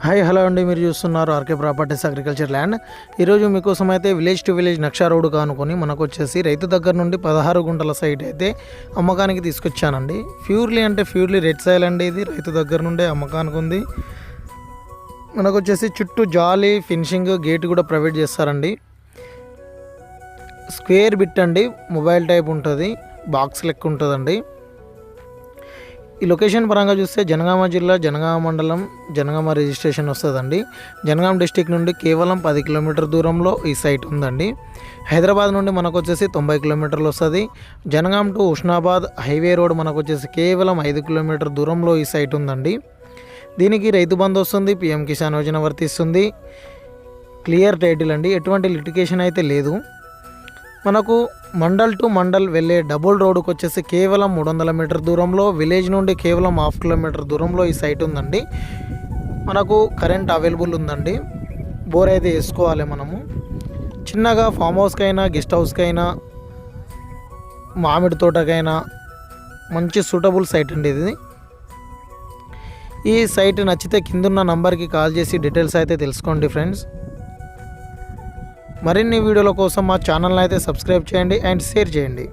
Hi hello అండి, మీరు చూస్తున్నారు ఆర్కే ప్రాపర్టీస్ అగ్రికల్చర్ ల్యాండ్. ఈరోజు మీకోసం అయితే విలేజ్ టు విలేజ్ నక్షా రోడ్ కానుకొని మనకు వచ్చేసి రైతు దగ్గర నుండి 16 గుంటల సైట్ అయితే అమ్మకానికి తీసుకొచ్చానండి. ప్యూర్లీ రెడ్ సాయిల్ అండి. ఇది రైతు దగ్గర నుండే అమ్మకానికి ఉంది. మనకు వచ్చేసి చుట్టూ జాలీ ఫినిషింగ్ గేట్ కూడా ప్రొవైడ్ చేస్తారండి. స్క్వేర్ బిట్ అండి, మొబైల్ టైప్ ఉంటుంది, బాక్స్ లెక్క ఉంటుందండి. ఈ లొకేషన్ పరంగా చూస్తే జనగామ జిల్లా, జనగామ మండలం, జనగామ రిజిస్ట్రేషన్ వస్తుందండి. జనగామ డిస్టిక్ నుండి కేవలం 10 కిలోమీటర్ దూరంలో ఈ సైట్ ఉందండి. హైదరాబాద్ నుండి మనకు వచ్చేసి 90 కిలోమీటర్లు వస్తుంది. Jangaon to Husnabad highway road మనకు వచ్చేసి కేవలం 5 కిలోమీటర్ దూరంలో ఈ సైట్ ఉందండి. దీనికి రైతు బంధు వస్తుంది, పిఎం కిసాన్ యోజన వర్తిస్తుంది. క్లియర్ టైటిల్ అండి, ఎటువంటి లిటిగేషన్ అయితే లేదు. మనకు మండల్ టు మండల్ వెళ్ళే డబుల్ రోడ్డుకు వచ్చేసి కేవలం 300 మీటర్ దూరంలో, విలేజ్ నుండి కేవలం 1/2 కిలోమీటర్ దూరంలో ఈ సైట్ ఉందండి. మనకు కరెంట్ అవైలబుల్ ఉందండి. బోర్ అయితే వేసుకోవాలి మనము. చిన్నగా ఫామ్ హౌస్కైనా, గెస్ట్ హౌస్కైనా, మామిడి తోటకైనా మంచి సూటబుల్ సైట్ అండి ఇది. ఈ సైట్ నచ్చితే కిందున్న నంబర్కి కాల్ చేసి డీటెయిల్స్ అయితే తెలుసుకోండి ఫ్రెండ్స్. మరిన్ని వీడియోల కోసం మా ఛానల్ని అయితే సబ్స్క్రైబ్ చేయండి అండ్ షేర్ చేయండి.